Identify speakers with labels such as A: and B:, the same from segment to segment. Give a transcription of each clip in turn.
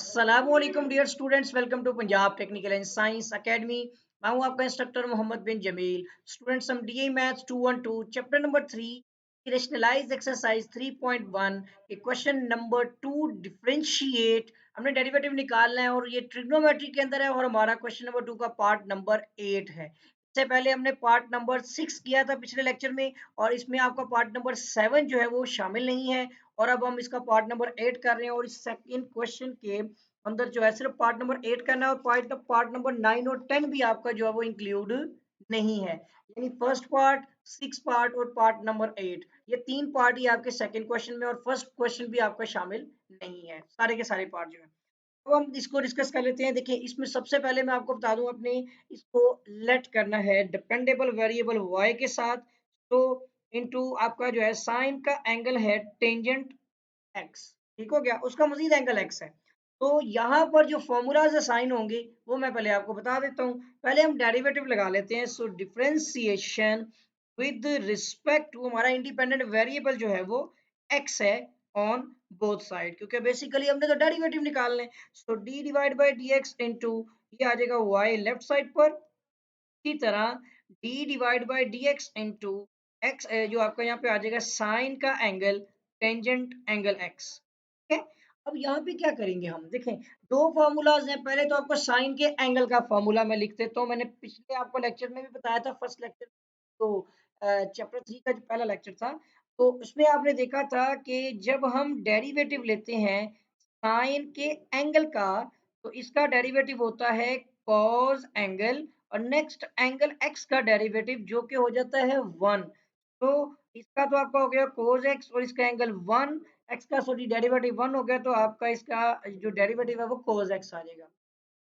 A: अस्सलामुअलैकुम dear students, welcome to Punjab technical and science academy. मैं हूं आपका इंस्ट्रक्टर मोहम्मद बिन जमील। स्टूडेंट्स, हम DA maths 212 chapter number 3 rationalise exercise 3.1 के क्वेश्चन नंबर 2 डिफरेंशिएट हमने डेरिवेटिव निकालना है और ये ट्रिग्नोमेट्री के अंदर है और हमारा क्वेश्चन नंबर 2 का पार्ट नंबर 8 है। इससे पहले हमने पार्ट नंबर 6 किया था पिछले लेक्चर में और इसमें आपका पार्ट नंबर 7 जो है वो शामिल नहीं है और अब हम इसका पार्ट नंबर 8 कर रहे हैं और इस सेकंड क्वेश्चन के अंदर जो है सिर्फ पार्ट नंबर 8 करना है और पार्ट नंबर 9 और 10 भी आपका जो है वो इंक्लूड नहीं है। यानी फर्स्ट पार्ट, 6 पार्ट और पार्ट नंबर 8, ये तीन पार्ट ही आपके सेकंड क्वेश्चन में और फर्स्ट क्वेश्चन भी आपका शामिल नहीं है। सारे के सारे पार्ट जो है अब हम इसको डिस्कस कर लेते हैं। देखिए, इसमें सबसे पहले मैं आपको बता दूं, अपने इसको लेट करना है डिपेंडेबल वेरिएबल y के साथ। तो इनटू आपका जो है साइन का एंगल है टेंजेंट x, ठीक हो गया, उसका मजीद एंगल x है। तो यहाँ पर जो फॉर्मूलाज असाइन होंगे वो मैं पहले आपको बता देता हूँ। पहले हम डेरिवेटिव लगा लेते हैं। सो डिफरेंशिएशन विद रिस्पेक्ट टू हमारा इंडिपेंडेंट वेरिएबल जो है वो x है ऑन बोथ साइड, क्योंकि बेसिकली हमने तो डेरिवेटिव निकालने। सो d divide by D x into ये आ जाएगा y लेफ्ट साइड पर। इसी तरह d divide by D x into x जो आपका यहाँ पे आ जाएगा साइन का एंगल टेंजेंट एंगल x। ठीक है, अब यहाँ पे क्या करेंगे हम, देखें दो फार्मूलाज हैं। पहले तो आपको साइन के एंगल का फार्मूला मैं लिख देता हूँ। मैंने पिछले आपको लेक्चर में भी बताया था, फर्स्ट लेक्चर तो चैप्टर 3 का जो पहला लेक्चर था, तो उसमें आपने देखा था कि जब हम डेरिवेटिव लेते हैं साइन के एंगल का तो इसका डेरिवेटिव होता है कॉस एंगल और नेक्स्ट एंगल x का डेरिवेटिव जो कि हो जाता है 1। तो इसका तो आपका हो गया cos x और इसका एंगल 1, x का सॉरी डेरिवेटिव 1 हो गया तो आपका इसका जो डेरिवेटिव है वो cos x आ जाएगा।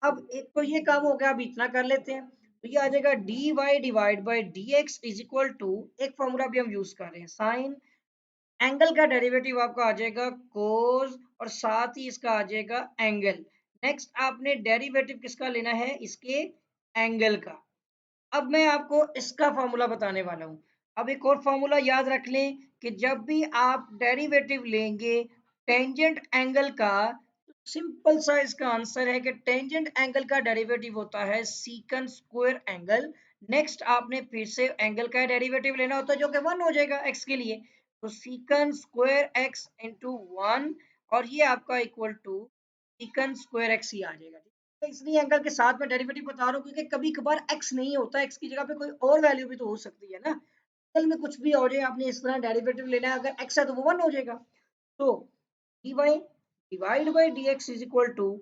A: अब एक तो ये काम हो गया, अब इतना कर लेते हैं। तो ये आ जाएगा dy divide by dx is equal to, एक फॉर्मूला भी हम यूज कर रहे हैं, साइन एंगल का डेरिवेटिव आपका आ जाएगा कोस और साथ ही इसका आ जाएगा एंगल। नेक्स्ट आपने डेरिवेटिव किसका लेना है, इसके एंगल का। अब मैं आपको इसका फॉर्मूला बताने वाला हूँ। अब एक और फॉर्मूला याद रख लें कि जब भी आप डेरिवेटिव लेंगे टेंजेंट एंगल का, सिंपल सा इसका आंसर है कि टेंजेंट एंगल का डेरिवेटिव होता है सीकंट स्क्वायर एंगल। नेक्स्ट आपने फिर से एंगल का डेरिवेटिव लेना होता है जो कि 1 हो जाएगा x के लिए। तो सीकंट स्क्वायर x इंटू 1 और ये आपका इक्वल टू सीकंट स्क्वायर x ही आ जाएगा। इसलिए एंगल के साथ में डेरिवेटिव बता रहा हूँ क्योंकि कभी कभार x नहीं होता, x की जगह पे कोई और वैल्यू भी तो हो सकती है ना। एंगल में कुछ भी हो जाए, आपने इस तरह डेरिवेटिव लेना है, अगर x है तो वो 1 हो जाएगा। तो dy divide by D X is equal to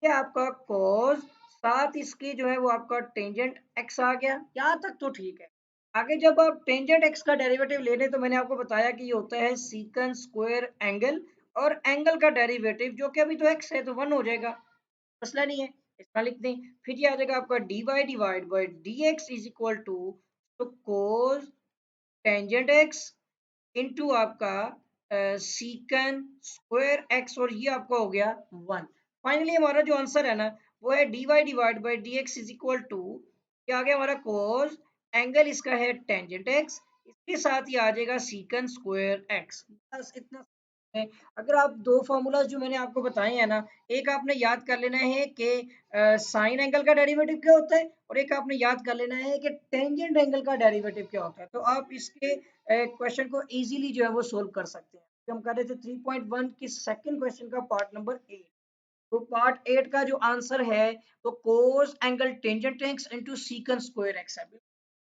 A: ये आपका cos, साथ इसके जो है वो आपका टेंजेंट x आ गया। यहाँ तक तो ठीक है। आगे जब आप टेंजेंट x का डेरिवेटिव ले लें तो मैंने आपको बताया कि ये होता है सीकंट स्क्वायर एंगल और एंगल का डेरिवेटिव जो कि अभी तो x है तो 1 हो जाएगा, मसला नहीं है। इसका लिख दें, फिर ये आ जाएगा आपका dy divide by D X is equal to तो कोस टेंजेंट x इनटू आपका सीकन स्क्वायर x और ये आपका हो गया 1। फाइनली हमारा जो आंसर है ना वो है dy divide by D X is equal to ये आ गया हमारा कोस एंगल इसका है टेंजेंट x, इसके साथ ये आ जाएगा सीकन स्क्वायर x। बस इतना है। अगर आप दो फार्मूलाज जो मैंने आपको बताए हैं ना, एक आपने याद कर लेना है कि साइन एंगल का डेरिवेटिव क्या होता है और एक आपने याद कर लेना है कि टेंजेंट एंगल का डेरिवेटिव क्या होता है, तो आप इसके क्वेश्चन को इजीली जो है वो सोल्व कर सकते हैं। तो हम कर रहे थे 3.1 के सेकंड क्वेश्चन का पार्ट नंबर 8। तो पार्ट 8 का जो आंसर है वो cos angle tangent x into secant square x है।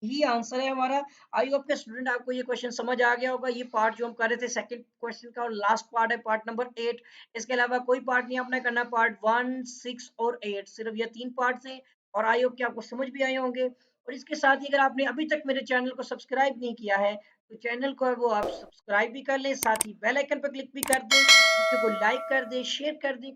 A: यही आंसर है हमारा। आई होप के स्टूडेंट आपको ये क्वेश्चन समझ आ गया होगा। ये पार्ट जो हम कर रहे थे सेकंड क्वेश्चन का और लास्ट पार्ट है पार्ट नंबर 8। इसके अलावा कोई पार्ट नहीं आपने करना, पार्ट 1, 6 और 8, सिर्फ ये तीन पार्ट थे और आई होप कि आपको समझ भी आए होंगे। और इसके साथ ही अगर आपने अभी तक मेरे चैनल को सब्सक्राइब नहीं किया है तो चैनल को है वो आप सब्सक्राइब भी कर लें, साथ ही बेल आइकन पर क्लिक भी कर दें, वीडियो को लाइक कर दें, शेयर कर दें।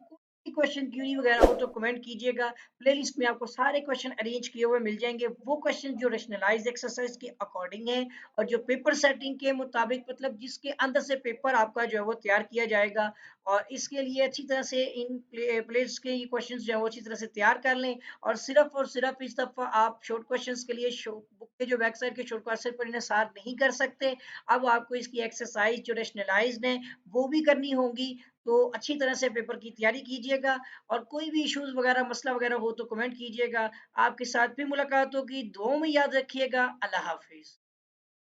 A: कोई क्वेश्चन क्यूरी वगैरह हो तो कमेंट कीजिएगा। प्लेलिस्ट में आपको सारे क्वेश्चन अरेंज किए हुए मिल जाएंगे, वो क्वेश्चन जो रेशनलाइज एक्सरसाइज के अकॉर्डिंग है और जो पेपर सेटिंग के मुताबिक, मतलब जिसके अंदर से पेपर आपका जो है वो तैयार किया जाएगा। और इसके लिए अच्छी तरह से इन प्लेस के ये क्वेश्चन जो है वो अच्छी तरह से तैयार कर लें और सिर्फ इस दफा आप शॉर्ट क्वेश्चन के लिए बुक के जो वेबसाइट के शॉर्ट क्वेश्चन पर इन्हें नहीं कर सकते। अब आपको इसकी एक्सरसाइज जो रेशनलाइज्ड है वो भी करनी होगी। तो अच्छी तरह से पेपर की तैयारी कीजिएगा और कोई भी इश्यूज़ वगैरह, मसला वगैरह हो तो कमेंट कीजिएगा। आपके साथ फिर मुलाकात होगी, दुआओं में याद रखिएगा। अल्लाह हाफ़िज़।